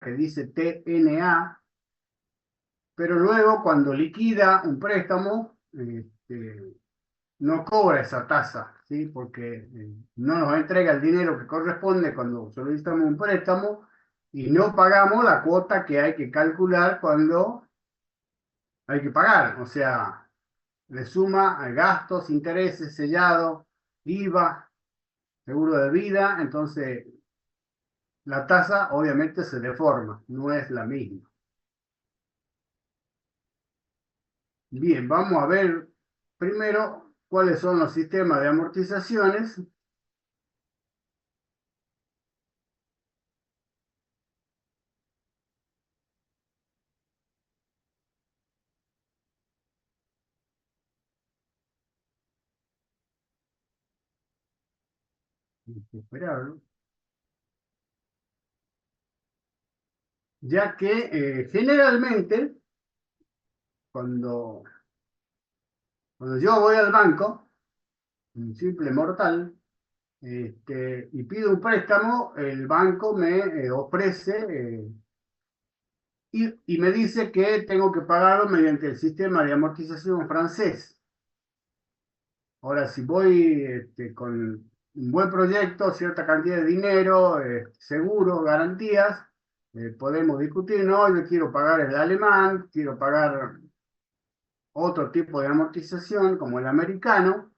que dice TNA, pero luego cuando liquida un préstamo, no cobra esa tasa, ¿sí? Porque no nos entrega el dinero que corresponde cuando solicitamos un préstamo y no pagamos la cuota que hay que calcular cuando hay que pagar. O sea, le suma gastos, intereses, sellado, IVA, seguro de vida, entonces la tasa obviamente se deforma, no es la misma. Bien, vamos a ver primero cuáles son los sistemas de amortizaciones. Hay que esperarlo. Ya que generalmente cuando, cuando yo voy al banco, un simple mortal, y pido un préstamo, el banco me ofrece y me dice que tengo que pagarlo mediante el sistema de amortización francés. Ahora, si voy con un buen proyecto, cierta cantidad de dinero, seguro, garantías, podemos discutir, no, yo quiero pagar el alemán, quiero pagar otro tipo de amortización como el americano,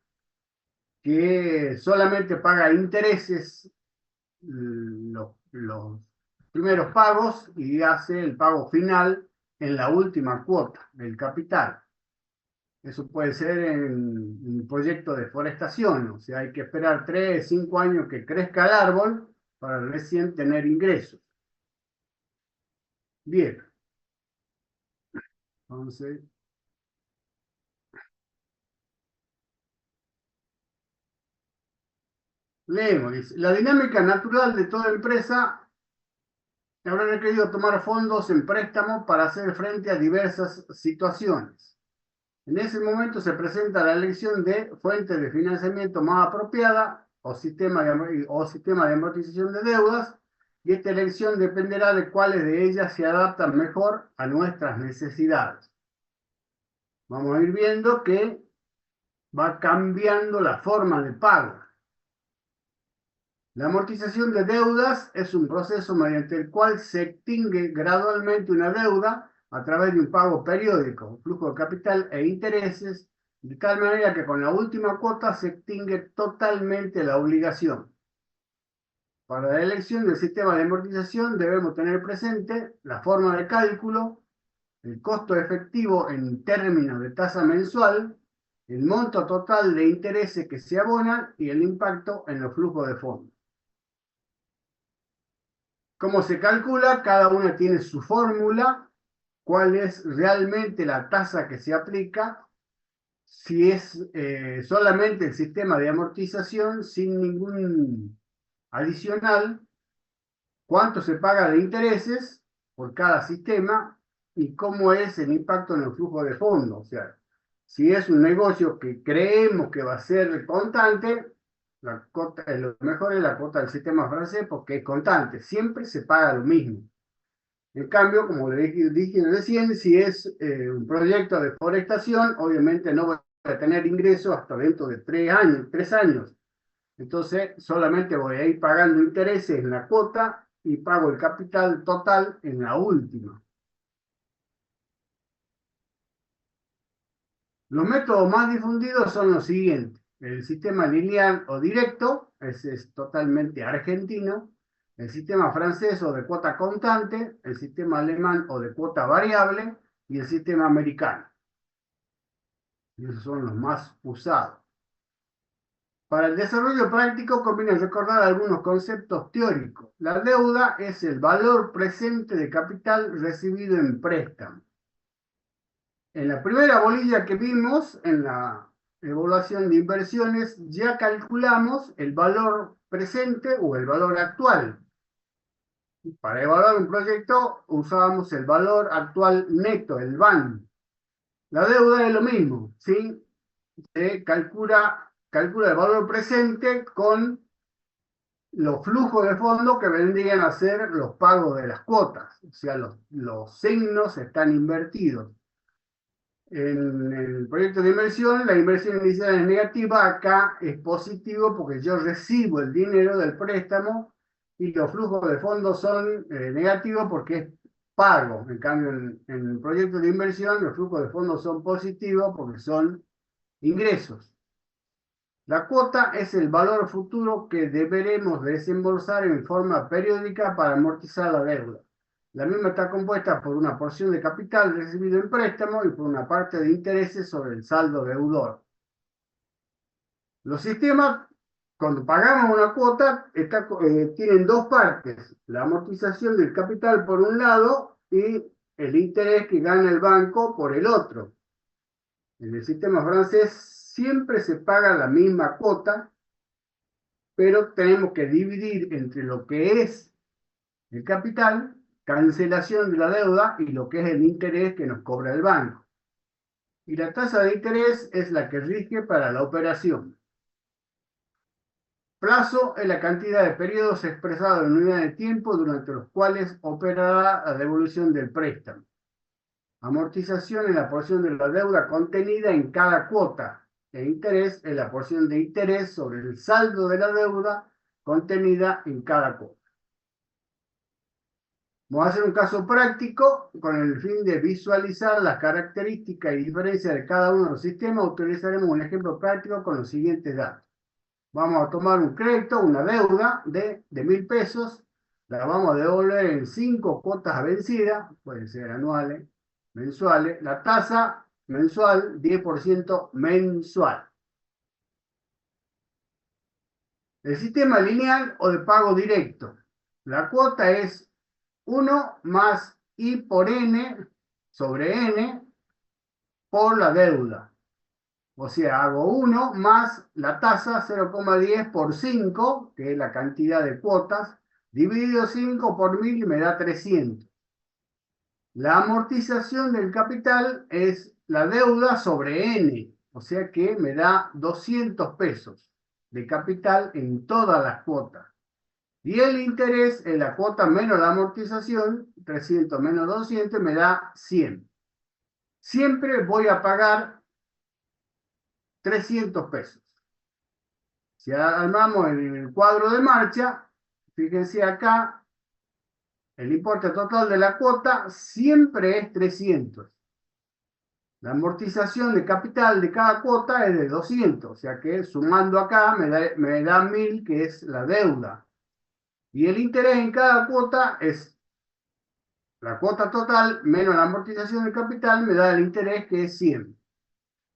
que solamente paga intereses los primeros pagos y hace el pago final en la última cuota del capital. Eso puede ser en un proyecto de forestación, o sea, hay que esperar 3, 5 años que crezca el árbol para recién tener ingresos. Bien, entonces, leemos, dice, la dinámica natural de toda empresa habrá requerido tomar fondos en préstamo para hacer frente a diversas situaciones. En ese momento se presenta la elección de fuente de financiamiento más apropiada o sistema de amortización de deudas, y esta elección dependerá de cuáles de ellas se adaptan mejor a nuestras necesidades. Vamos a ir viendo que va cambiando la forma de pago. La amortización de deudas es un proceso mediante el cual se extingue gradualmente una deuda a través de un pago periódico, flujo de capital e intereses, de tal manera que con la última cuota se extingue totalmente la obligación. Para la elección del sistema de amortización debemos tener presente la forma de cálculo, el costo efectivo en términos de tasa mensual, el monto total de intereses que se abonan y el impacto en los flujos de fondos. ¿Cómo se calcula? Cada una tiene su fórmula, cuál es realmente la tasa que se aplica, si es solamente el sistema de amortización sin ningún adicional, cuánto se paga de intereses por cada sistema y cómo es el impacto en el flujo de fondos. O sea, si es un negocio que creemos que va a ser constante, lo mejor es la cuota del sistema francés porque es constante, siempre se paga lo mismo. En cambio, como le dije recién, si es un proyecto de forestación, obviamente no voy a tener ingresos hasta dentro de 3 años, 3 años. Entonces, solamente voy a ir pagando intereses en la cuota y pago el capital total en la última. Los métodos más difundidos son los siguientes. El sistema lineal o directo, ese es totalmente argentino. El sistema francés o de cuota constante, el sistema alemán o de cuota variable y el sistema americano. Y esos son los más usados. Para el desarrollo práctico conviene recordar algunos conceptos teóricos. La deuda es el valor presente de capital recibido en préstamo. En la primera bolilla que vimos, en la evaluación de inversiones, ya calculamos el valor presente o el valor actual. Para evaluar un proyecto usábamos el valor actual neto, el VAN. La deuda es lo mismo, ¿sí? Se calcula el valor presente con los flujos de fondo que vendrían a ser los pagos de las cuotas. O sea, los signos están invertidos. En el proyecto de inversión, la inversión inicial es negativa, acá es positivo porque yo recibo el dinero del préstamo y los flujos de fondos son negativos porque es pago. En cambio, en el proyecto de inversión, los flujos de fondos son positivos porque son ingresos. La cuota es el valor futuro que deberemos desembolsar en forma periódica para amortizar la deuda. La misma está compuesta por una porción de capital recibido en préstamo y por una parte de intereses sobre el saldo deudor. Los sistemas, cuando pagamos una cuota, tienen dos partes: la amortización del capital por un lado y el interés que gana el banco por el otro. En el sistema francés siempre se paga la misma cuota, pero tenemos que dividir entre lo que es el capital, cancelación de la deuda, y lo que es el interés que nos cobra el banco. Y la tasa de interés es la que rige para la operación. Plazo es la cantidad de periodos expresados en unidad de tiempo durante los cuales operará la devolución del préstamo. Amortización es la porción de la deuda contenida en cada cuota. E interés es la porción de interés sobre el saldo de la deuda contenida en cada cuota. Vamos a hacer un caso práctico con el fin de visualizar las características y diferencias de cada uno de los sistemas. Utilizaremos un ejemplo práctico con los siguientes datos. Vamos a tomar un crédito, una deuda de 1.000 pesos. La vamos a devolver en 5 cuotas vencidas, pueden ser anuales, mensuales. La tasa mensual, 10% mensual. El sistema lineal o de pago directo. La cuota es 1 más I por N sobre N por la deuda. O sea, hago 1 más la tasa 0,10 por 5, que es la cantidad de cuotas, dividido 5 por 1.000 y me da 300. La amortización del capital es la deuda sobre N, o sea que me da 200 pesos de capital en todas las cuotas. Y el interés en la cuota menos la amortización, 300 menos 200, me da 100. Siempre voy a pagar 300 pesos. Si armamos el cuadro de marcha, fíjense acá, el importe total de la cuota siempre es 300. La amortización de capital de cada cuota es de 200, o sea que sumando acá me da 1.000, que es la deuda. Y el interés en cada cuota es la cuota total menos la amortización del capital, me da el interés, que es 100.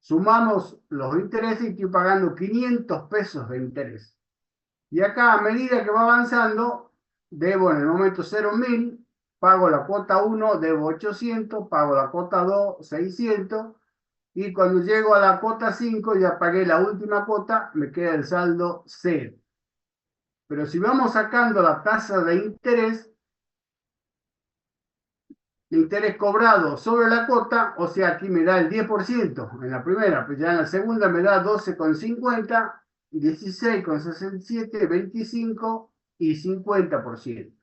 Sumamos los intereses y estoy pagando 500 pesos de interés. Y acá, a medida que va avanzando, debo en el momento 0, 1.000, pago la cuota 1, debo 800, pago la cuota 2, 600, y cuando llego a la cuota 5, ya pagué la última cuota, me queda el saldo 0. Pero si vamos sacando la tasa de interés cobrado sobre la cuota, o sea, aquí me da el 10% en la primera, pues ya en la segunda me da 12,50, 16,67, 25 y 50%.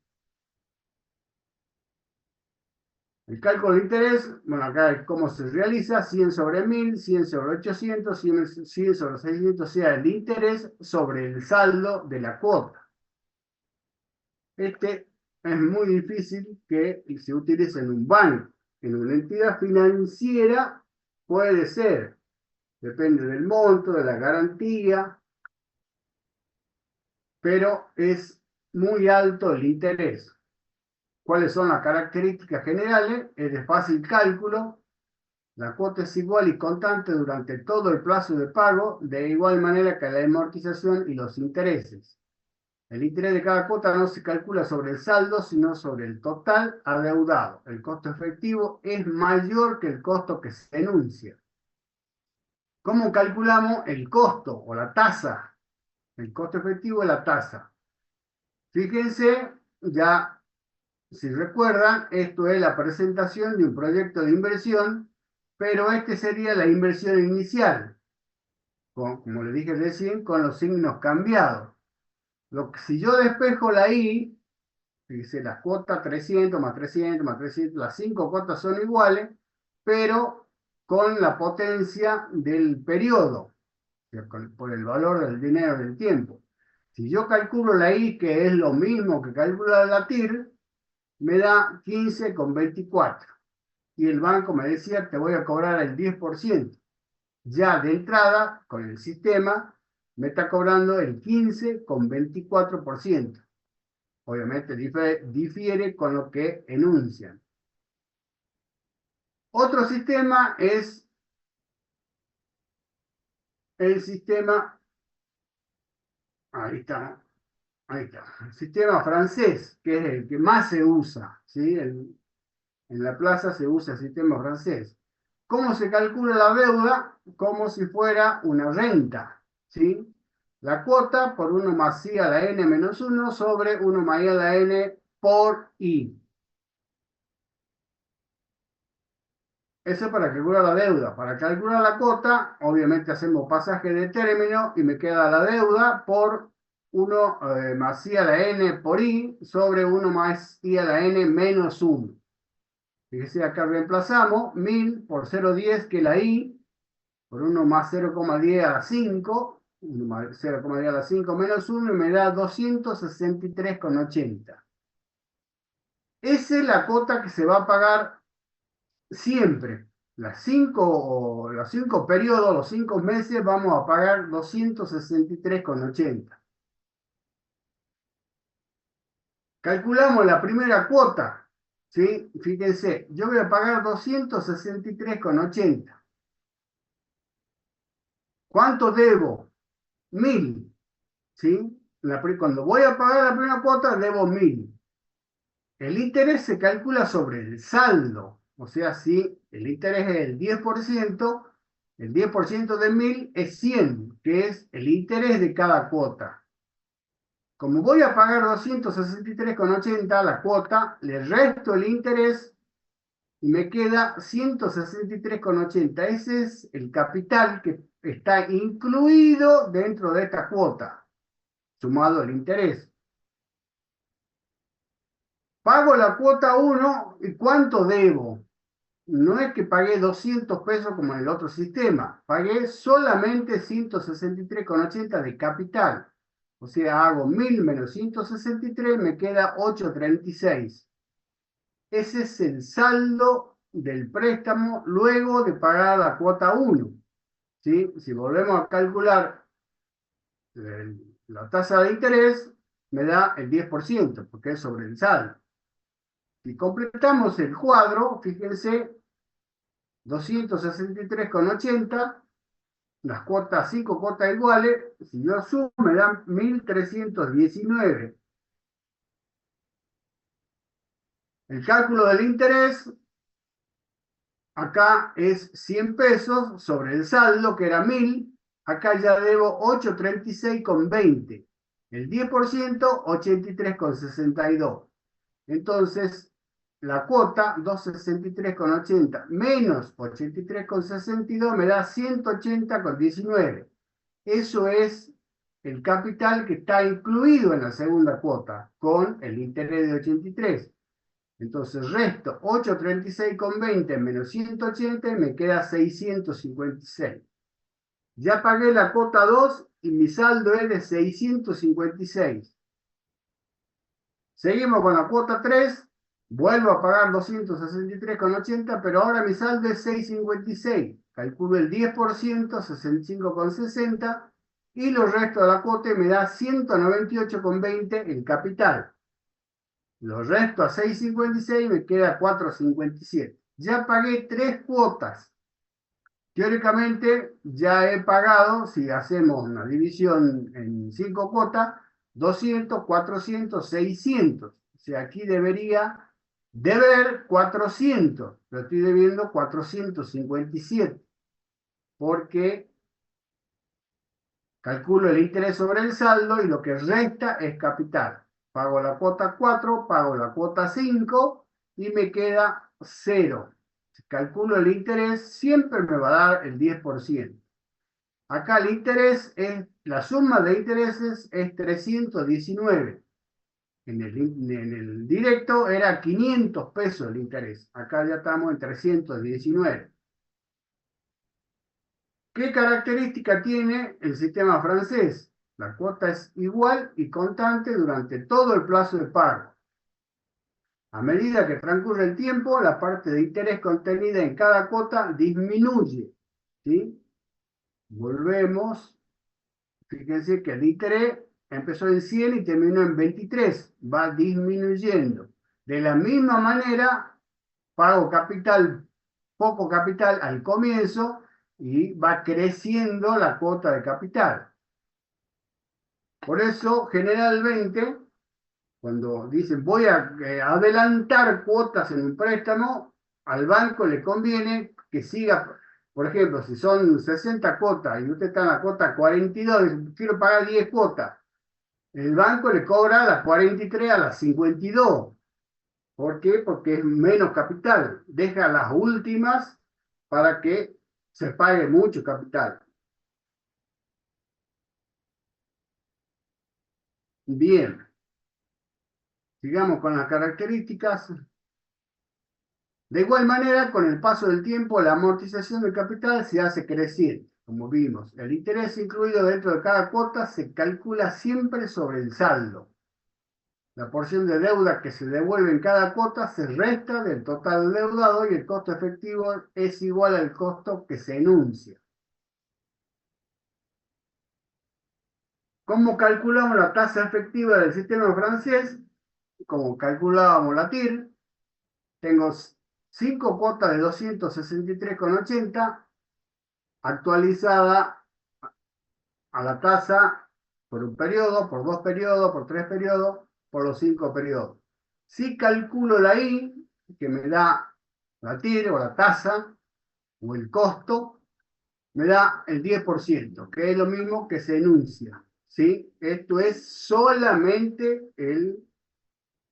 El cálculo de interés, bueno, acá es cómo se realiza: 100 sobre 1.000, 100 sobre 800, 100 sobre 600, o sea, el interés sobre el saldo de la cuota. Este es muy difícil que se utilice en un banco. En una entidad financiera puede ser, depende del monto, de la garantía, pero es muy alto el interés. ¿Cuáles son las características generales? Es de fácil cálculo. La cuota es igual y constante durante todo el plazo de pago, de igual manera que la amortización y los intereses. El interés de cada cuota no se calcula sobre el saldo, sino sobre el total adeudado. El costo efectivo es mayor que el costo que se enuncia. ¿Cómo calculamos el costo o la tasa? El costo efectivo es la tasa. Fíjense, ya si recuerdan, esto es la presentación de un proyecto de inversión, pero este sería la inversión inicial, como le dije recién, con los signos cambiados. Si yo despejo la I, dice las cuotas 300 más 300 más 300, las 5 cuotas son iguales, pero con la potencia del periodo, o sea, por el valor del dinero del tiempo. Si yo calculo la I, que es lo mismo que calcula la TIR, me da 15,24. Y el banco me decía, te voy a cobrar el 10%. Ya de entrada, con el sistema, me está cobrando el 15,24%. Obviamente difiere con lo que enuncian. Otro sistema es el sistema, ahí está, ahí está, el sistema francés, que es el que más se usa, ¿sí? En la plaza se usa el sistema francés. ¿Cómo se calcula la deuda? Como si fuera una renta, ¿sí? La cuota por 1 más I a la n menos 1 sobre 1 más I a la n por I. Eso es para calcular la deuda. Para calcular la cuota, obviamente hacemos pasaje de término y me queda la deuda por 1 más I a la n por I sobre 1 más I a la n menos 1. Fíjese, acá reemplazamos 1000 por 0,10, que es la I, por 1 más 0,10 a la 5, 1 más 0,10 a la 5 menos 1, y me da 263,80. Esa es la cuota que se va a pagar siempre. Los 5 periodos, los 5 meses, vamos a pagar 263,80. Calculamos la primera cuota, ¿sí? Fíjense, yo voy a pagar 263,80. ¿Cuánto debo? 1000, ¿sí? Cuando voy a pagar la primera cuota, debo 1000. El interés se calcula sobre el saldo. O sea, si el interés es el 10% de 1000 es 100, que es el interés de cada cuota. Como voy a pagar 263,80 la cuota, le resto el interés y me queda 163,80. Ese es el capital que está incluido dentro de esta cuota, sumado el interés. Pago la cuota 1 y ¿cuánto debo? No es que pagué 200 pesos como en el otro sistema, pagué solamente 163,80 de capital. O sea, hago 1000 menos 163, me queda 836. Ese es el saldo del préstamo luego de pagar la cuota 1. ¿Sí? Si volvemos a calcular la tasa de interés, me da el 10%, porque es sobre el saldo. Si completamos el cuadro, fíjense, 263,80, las cuotas, 5 cuotas iguales, si yo sumo me dan 1319. El cálculo del interés, acá es 100 pesos sobre el saldo, que era 1000, acá ya debo 836,20. El 10%, 83,62. Entonces, la cuota 263,80 menos 83,62 me da 180,19. Eso es el capital que está incluido en la segunda cuota con el interés de 83. Entonces resto 836,20 menos 180 y me queda 656. Ya pagué la cuota 2 y mi saldo es de 656. Seguimos con la cuota 3, vuelvo a pagar 263,80, pero ahora mi saldo es 656. Calculo el 10%, 65,60, y los restos de la cuota me da 198,20 en capital. Los resto a 656 y me queda 457. Ya pagué 3 cuotas. Teóricamente ya he pagado, si hacemos una división en 5 cuotas, 200, 400, 600. O sea, aquí debería deber 400, pero estoy debiendo 457, porque calculo el interés sobre el saldo y lo que resta es capital. Pago la cuota 4, pago la cuota 5 y me queda 0. Si calculo el interés, siempre me va a dar el 10%. Acá el interés es, la suma de intereses es 319. En el directo era 500 pesos el interés. Acá ya estamos en 319. ¿Qué característica tiene el sistema francés? La cuota es igual y constante durante todo el plazo de pago. A medida que transcurre el tiempo, la parte de interés contenida en cada cuota disminuye. ¿Sí? Volvemos. Fíjense que el interés empezó en 100 y terminó en 23. Va disminuyendo. De la misma manera, pago capital, poco capital al comienzo y va creciendo la cuota de capital. Por eso, generalmente, cuando dicen voy a adelantar cuotas en un préstamo, al banco le conviene que siga, por ejemplo, si son 60 cuotas y usted está en la cuota 42 y dice, quiero pagar 10 cuotas, el banco le cobra las 43 a las 52. ¿Por qué? Porque es menos capital. Deja las últimas para que se pague mucho capital. Bien, sigamos con las características. De igual manera, con el paso del tiempo, la amortización del capital se hace creciente, como vimos. El interés incluido dentro de cada cuota se calcula siempre sobre el saldo. La porción de deuda que se devuelve en cada cuota se resta del total deudado y el costo efectivo es igual al costo que se enuncia. ¿Cómo calculamos la tasa efectiva del sistema francés? Como calculábamos la TIR, tengo 5 cuotas de 263,80 actualizada a la tasa por un periodo, por 2 periodos, por 3 periodos, por los 5 periodos. Si calculo la I, que me da la TIR o la tasa o el costo, me da el 10%, que es lo mismo que se enuncia. ¿Sí? Esto es solamente el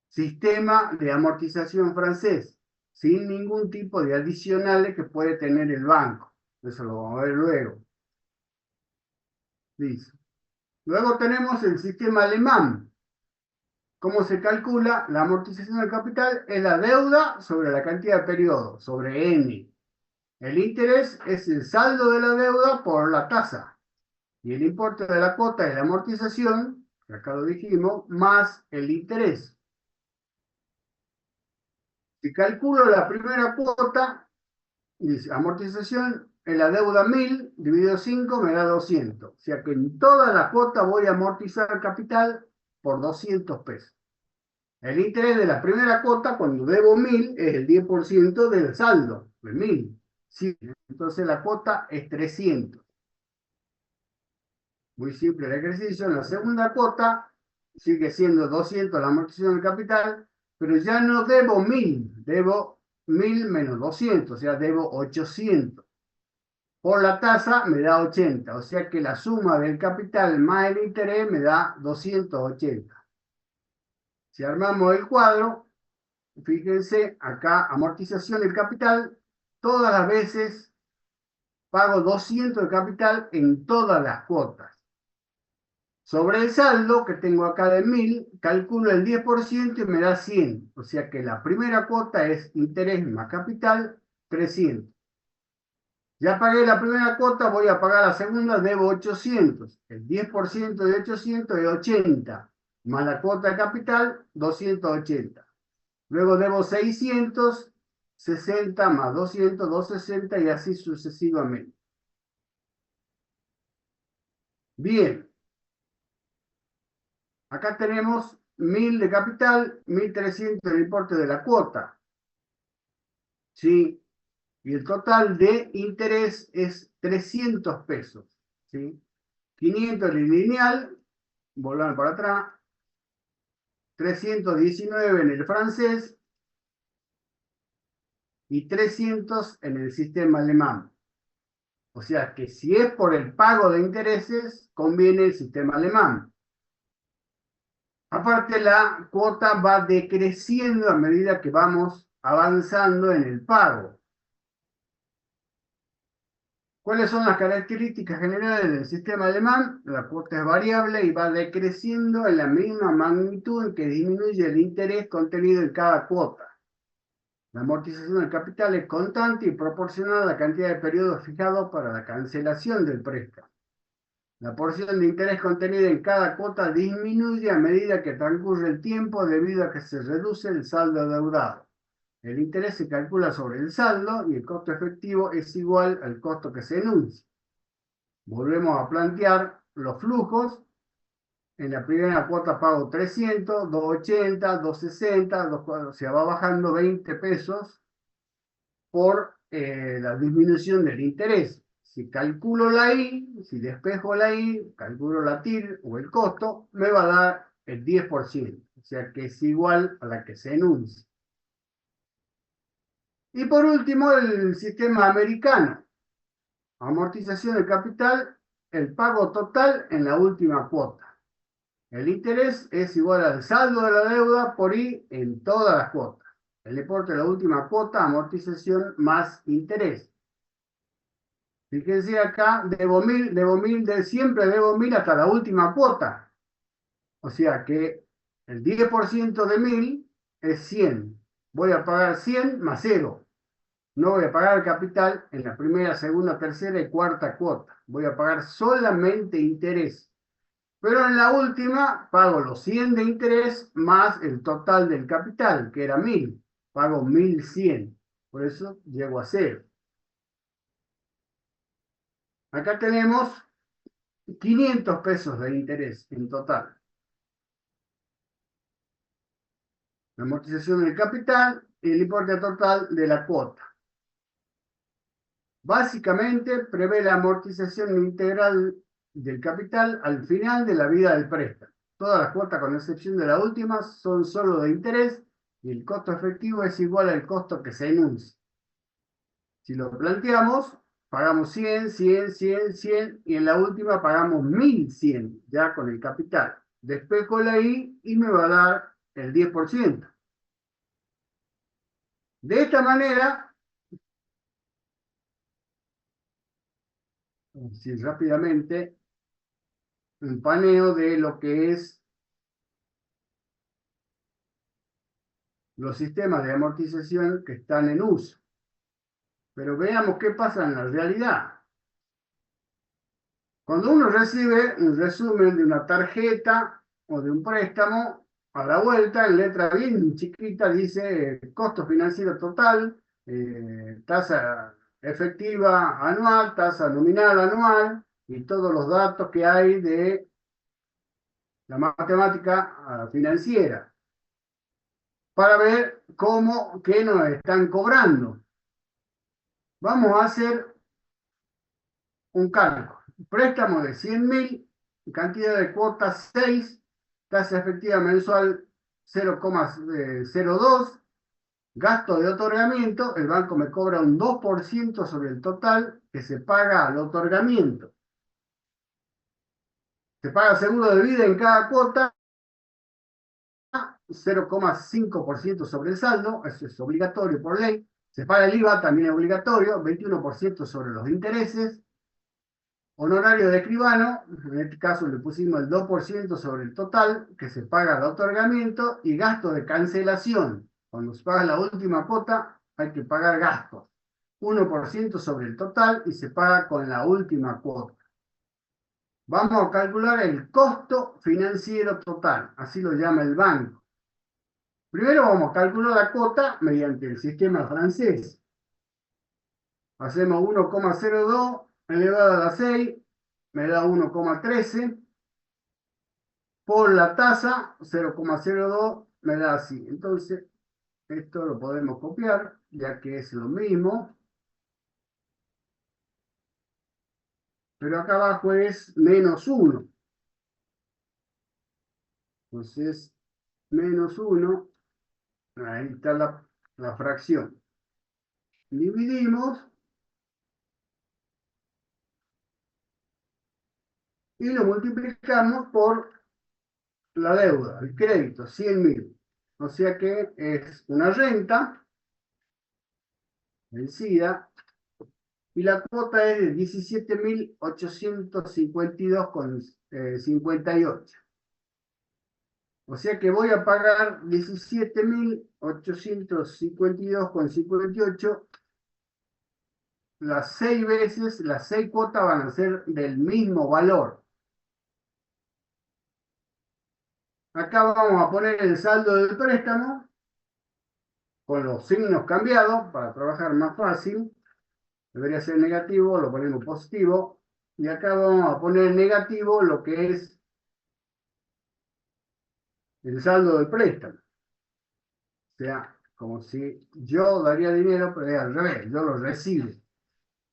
sistema de amortización francés, sin ningún tipo de adicionales que puede tener el banco. Eso lo vamos a ver luego. Listo. Luego tenemos el sistema alemán. ¿Cómo se calcula? La amortización del capital es la deuda sobre la cantidad de periodos, sobre N. El interés es el saldo de la deuda por la tasa. Y el importe de la cuota de la amortización, que acá lo dijimos, más el interés. Si calculo la primera cuota, dice amortización en la deuda 1000 dividido 5 me da 200. O sea que en toda la cuota voy a amortizar capital por 200 pesos. El interés de la primera cuota, cuando debo 1000, es el 10% del saldo de 1000. Sí, entonces la cuota es 300. Muy simple el ejercicio. En la segunda cuota sigue siendo 200 la amortización del capital, pero ya no debo 1000, debo 1000 menos 200, o sea, debo 800. Por la tasa me da 80, o sea que la suma del capital más el interés me da 280. Si armamos el cuadro, fíjense acá, amortización del capital, todas las veces pago 200 de capital en todas las cuotas. Sobre el saldo que tengo acá de 1000, calculo el 10% y me da 100. O sea que la primera cuota es interés más capital, 300. Ya pagué la primera cuota, voy a pagar la segunda, debo 800. El 10% de 800 es 80, más la cuota de capital, 280. Luego debo 600, 60 más 200, 260 y así sucesivamente. Bien, acá tenemos 1000 de capital, 1300 el importe de la cuota. ¿Sí? Y el total de interés es 300 pesos. ¿Sí? 500 el lineal, volvamos para atrás, 319 en el francés y 300 en el sistema alemán. O sea que si es por el pago de intereses, conviene el sistema alemán. Aparte, la cuota va decreciendo a medida que vamos avanzando en el pago. ¿Cuáles son las características generales del sistema alemán? La cuota es variable y va decreciendo en la misma magnitud en que disminuye el interés contenido en cada cuota. La amortización del capital es constante y proporcional a la cantidad de periodos fijados para la cancelación del préstamo. La porción de interés contenida en cada cuota disminuye a medida que transcurre el tiempo debido a que se reduce el saldo adeudado. El interés se calcula sobre el saldo y el costo efectivo es igual al costo que se enuncia. Volvemos a plantear los flujos. En la primera cuota pago 300, 280, 260, o sea, va bajando 20 pesos por la disminución del interés. Si calculo la I, si despejo la I, calculo la TIR o el costo, me va a dar el 10%, o sea que es igual a la que se enuncia. Y por último, el sistema americano. Amortización del capital, el pago total en la última cuota. El interés es igual al saldo de la deuda por I en todas las cuotas. El importe de la última cuota, amortización más interés. Fíjense acá, siempre debo 1000 hasta la última cuota. O sea que el 10% de 1000 es 100. Voy a pagar 100 más 0. No voy a pagar el capital en la primera, segunda, tercera y cuarta cuota. Voy a pagar solamente interés. Pero en la última pago los 100 de interés más el total del capital, que era 1000. Pago 1100. Por eso llego a 0. Acá tenemos 500 pesos de interés en total. La amortización del capital y el importe total de la cuota. Básicamente prevé la amortización integral del capital al final de la vida del préstamo. Todas las cuotas, con excepción de la última, son solo de interés y el costo efectivo es igual al costo que se enuncia. Si lo planteamos, pagamos 100, 100, 100, 100 y en la última pagamos 1100 ya con el capital. Despejo la I y me va a dar el 10%. De esta manera, si rápidamente, un paneo de lo que es los sistemas de amortización que están en uso. Pero veamos qué pasa en la realidad. Cuando uno recibe un resumen de una tarjeta o de un préstamo, a la vuelta, en letra bien chiquita, dice costo financiero total, tasa efectiva anual, tasa nominal anual, y todos los datos que hay de la matemática financiera, para ver qué nos están cobrando. Vamos a hacer un cálculo. Préstamo de 100.000, cantidad de cuotas 6, tasa efectiva mensual 0,02, gasto de otorgamiento, el banco me cobra un 2% sobre el total que se paga al otorgamiento. Se paga seguro de vida en cada cuota, 0,5% sobre el saldo, eso es obligatorio por ley. Se paga el IVA, también es obligatorio, 21% sobre los intereses. Honorario de escribano, en este caso le pusimos el 2% sobre el total que se paga al otorgamiento y gasto de cancelación. Cuando se paga la última cuota hay que pagar gastos. 1% sobre el total y se paga con la última cuota. Vamos a calcular el costo financiero total, así lo llama el banco. Primero vamos a calcular la cuota mediante el sistema francés. Hacemos 1,02 elevado a la 6, me da 1,13. Por la tasa, 0,02 me da así. Entonces, esto lo podemos copiar, ya que es lo mismo. Pero acá abajo es menos 1. Entonces, menos 1, ahí está la fracción. Dividimos y lo multiplicamos por la deuda, el crédito, 100.000. O sea que es una renta vencida y la cuota es de 17.852,58. O sea que voy a pagar 17.852,58. Las 6 veces, las 6 cuotas van a ser del mismo valor. Acá vamos a poner el saldo del préstamo con los signos cambiados para trabajar más fácil. Debería ser negativo, lo ponemos positivo. Y acá vamos a poner negativo lo que es el saldo del préstamo. O sea, como si yo daría dinero, pero es al revés, yo lo recibo.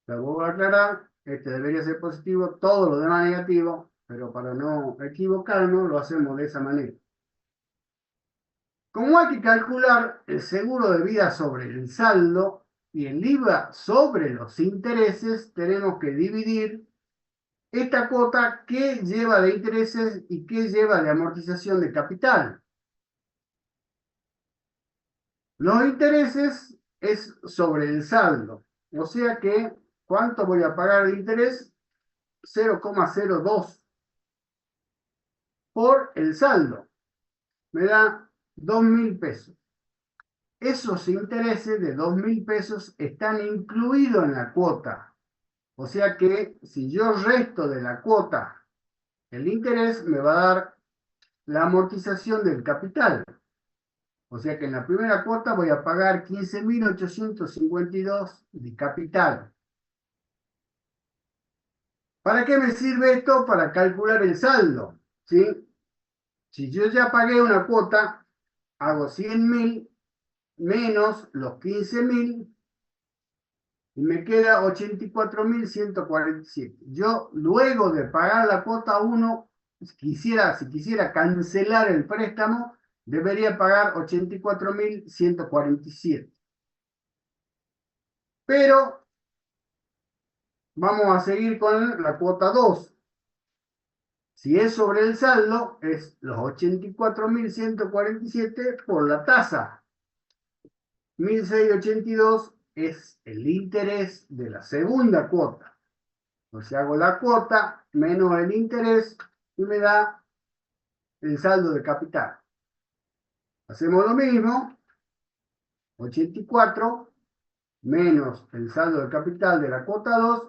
Lo vuelvo a aclarar, este debería ser positivo, todo lo demás negativo, pero para no equivocarnos lo hacemos de esa manera. Como hay que calcular el seguro de vida sobre el saldo y el IVA sobre los intereses, tenemos que dividir esta cuota que lleva de intereses y que lleva de amortización de capital. Los intereses es sobre el saldo, o sea que, ¿cuánto voy a pagar de interés? 0,02 por el saldo, me da 2.000 pesos. Esos intereses de 2.000 pesos están incluidos en la cuota. O sea que si yo resto de la cuota el interés, me va a dar la amortización del capital. O sea que en la primera cuota voy a pagar 15.852 de capital. ¿Para qué me sirve esto? Para calcular el saldo. ¿Sí? Si yo ya pagué una cuota, hago 100.000 menos los 15.000 y me queda 84.147. Yo, luego de pagar la cuota 1, si quisiera cancelar el préstamo, debería pagar 84.147. Pero vamos a seguir con la cuota 2. Si es sobre el saldo, es los 84.147 por la tasa. 1.682 es el interés de la segunda cuota. O sea, hago la cuota menos el interés y me da el saldo de capital. Hacemos lo mismo, 84 menos el saldo de capital de la cuota 2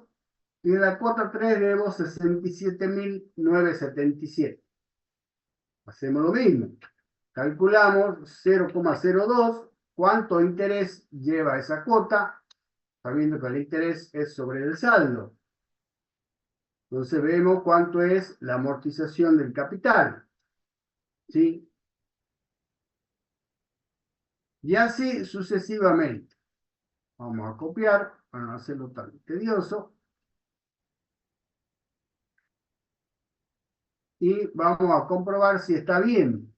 y de la cuota 3 debo 67.977. Hacemos lo mismo, calculamos 0,02, cuánto interés lleva esa cuota, sabiendo que el interés es sobre el saldo. Entonces vemos cuánto es la amortización del capital. ¿Sí? Y así sucesivamente. Vamos a copiar para no hacerlo tan tedioso. Y vamos a comprobar si está bien.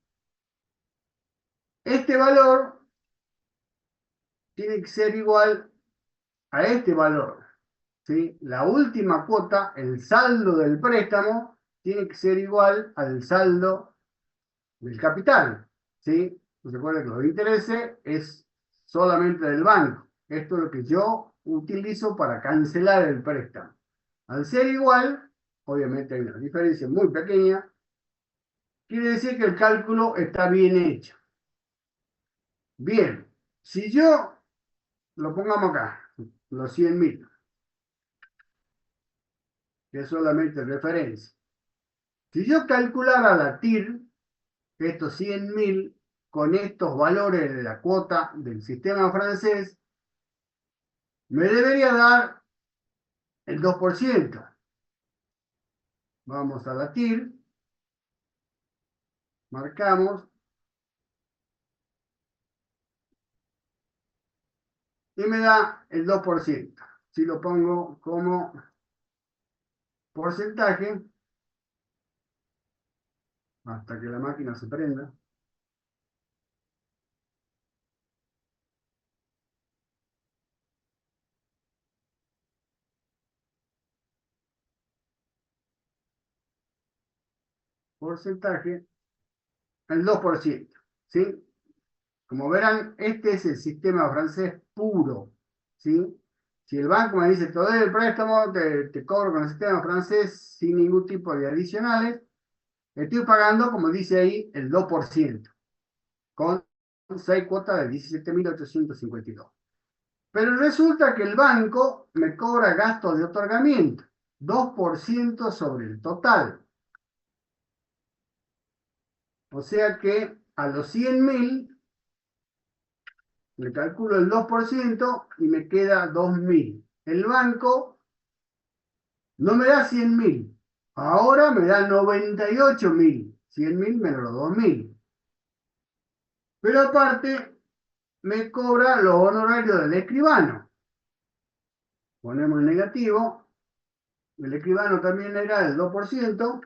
Este valor tiene que ser igual a este valor. ¿Sí? La última cuota, el saldo del préstamo, tiene que ser igual al saldo del capital. ¿Sí? Recuerden que los intereses es solamente del banco. Esto es lo que yo utilizo para cancelar el préstamo. Al ser igual, obviamente hay una diferencia muy pequeña, quiere decir que el cálculo está bien hecho. Bien, si yo lo pongamos acá, los 100.000, que es solamente referencia. Si yo calculara la TIR, estos 100.000 con estos valores de la cuota del sistema francés, me debería dar el 2%. Vamos a la TIR, marcamos, y me da el 2%. Si lo pongo como porcentaje, hasta que la máquina se prenda, porcentaje, el 2%. ¿Sí? Como verán, este es el sistema francés puro. ¿Sí? Si el banco me dice, te doy el préstamo, te cobro con el sistema francés sin ningún tipo de adicionales, estoy pagando, como dice ahí, el 2%, con 6 cuotas de 17.852. Pero resulta que el banco me cobra gastos de otorgamiento, 2% sobre el total. O sea que a los 100.000 le calculo el 2% y me queda 2.000. El banco no me da 100.000, ahora me da 98.000. 100.000 menos los 2.000. Pero aparte me cobra los honorarios del escribano. Ponemos el negativo. El escribano también era el 2%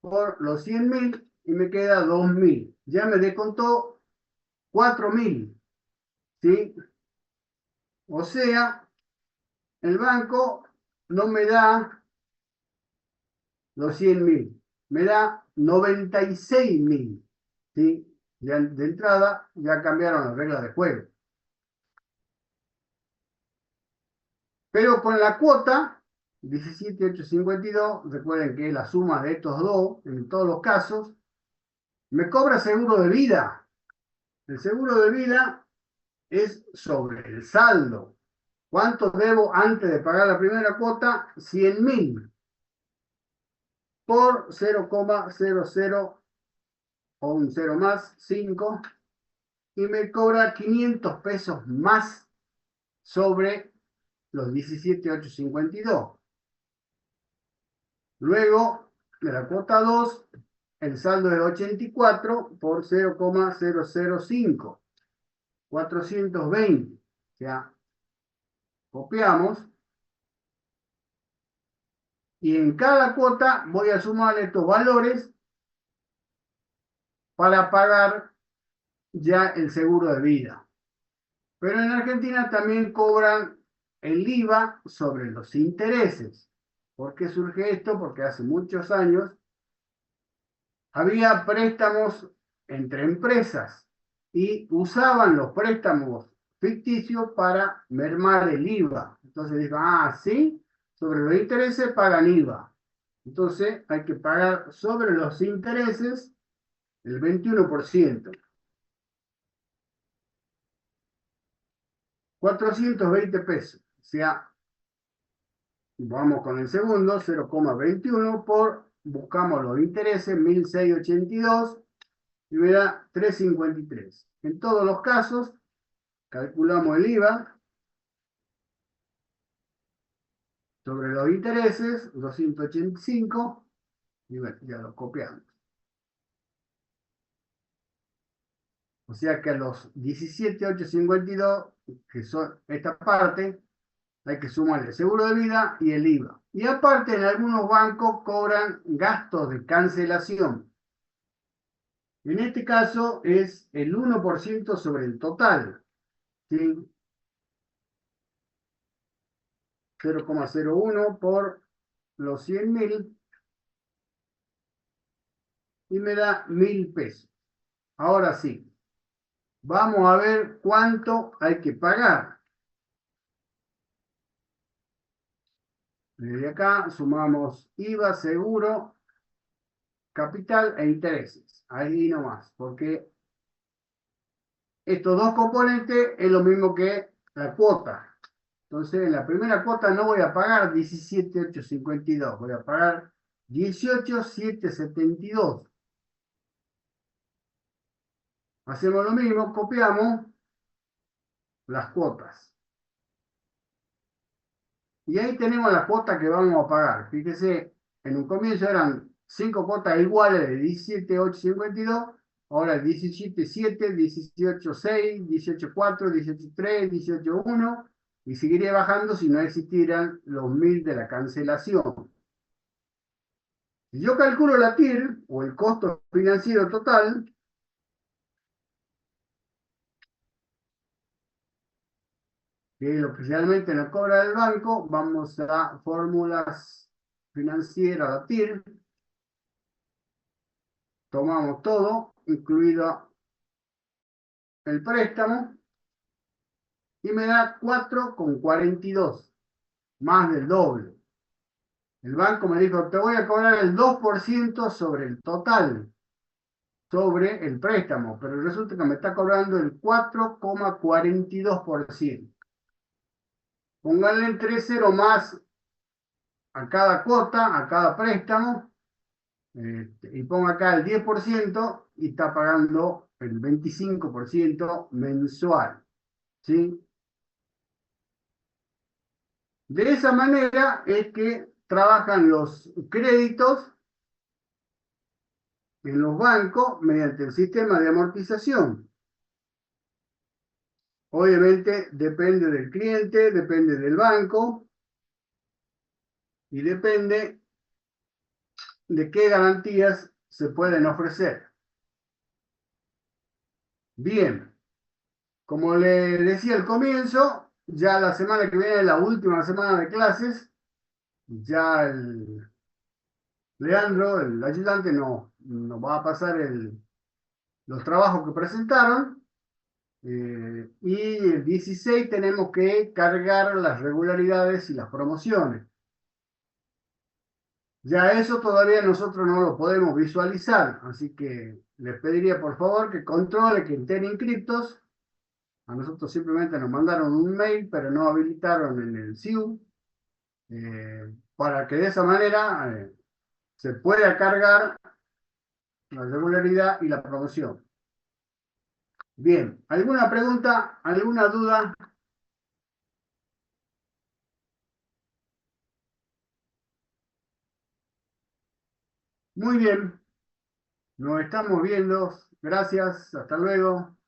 por los 100.000 y me queda 2.000. Ya me descontó 4.000. ¿Sí? O sea, el banco no me da los 100.000, me da 96.000. ¿Sí? Ya de entrada ya cambiaron las reglas de juego. Pero con la cuota 17.852, recuerden que es la suma de estos dos en todos los casos, me cobra seguro de vida. El seguro de vida es sobre el saldo. ¿Cuánto debo antes de pagar la primera cuota? 100.000 por 0,00 o un 0 más, 5, y me cobra 500 pesos más sobre los 17.852. Luego, de la cuota 2, el saldo es 84 por 0,005, 420. O sea, copiamos y en cada cuota voy a sumar estos valores para pagar ya el seguro de vida. Pero en Argentina también cobran el IVA sobre los intereses. ¿Por qué surge esto? Porque hace muchos años había préstamos entre empresas y usaban los préstamos ficticios para mermar el IVA. Entonces dijo, sí, sobre los intereses pagan IVA. Entonces hay que pagar sobre los intereses el 21%. 420 pesos. O sea, vamos con el segundo, 0,21 por, buscamos los intereses, 1.682 y me da 3,53. En todos los casos, calculamos el IVA sobre los intereses, 285, y bueno, ya lo copiamos. O sea que a los 17.852, que son esta parte, hay que sumar el seguro de vida y el IVA. Y aparte, en algunos bancos cobran gastos de cancelación. En este caso es el 1% sobre el total. ¿Sí? 0,01 por los 100.000 y me da 1.000 pesos. Ahora sí, vamos a ver cuánto hay que pagar. Desde acá sumamos IVA, seguro, capital e intereses. Ahí nomás, porque estos dos componentes es lo mismo que la cuota. Entonces, en la primera cuota no voy a pagar 17.852, voy a pagar 18.772. Hacemos lo mismo, copiamos las cuotas. Y ahí tenemos la cuota que vamos a pagar. Fíjese, en un comienzo eran 5 cuotas iguales de 17.852, ahora 17.7, 18.6, 18.4, 18.3, 18.1, y seguiría bajando si no existieran los 1.000 de la cancelación. Si yo calculo la TIR, o el costo financiero total, que es lo que realmente nos cobra el banco, vamos a fórmulas financieras, la TIR, tomamos todo, incluido el préstamo, y me da 4,42, más del doble. El banco me dijo, te voy a cobrar el 2% sobre el total, sobre el préstamo, pero resulta que me está cobrando el 4,42%. Pónganle entre 0 más a cada cuota, a cada préstamo, y ponga acá el 10% y está pagando el 25% mensual, ¿sí? De esa manera es que trabajan los créditos en los bancos mediante el sistema de amortización. Obviamente depende del cliente, depende del banco y depende de qué garantías se pueden ofrecer. Bien, como le decía al comienzo, ya la semana que viene, la última semana de clases, ya el Leandro, el ayudante, nos va a pasar los trabajos que presentaron. Y el 16 tenemos que cargar las regularidades y las promociones. Ya eso todavía nosotros no lo podemos visualizar, así que les pediría por favor que controle que estén inscriptos. A nosotros simplemente nos mandaron un mail, pero no habilitaron en el SIU, para que de esa manera se pueda cargar la regularidad y la promoción. Bien, ¿alguna pregunta? ¿Alguna duda? Muy bien, nos estamos viendo. Gracias, hasta luego.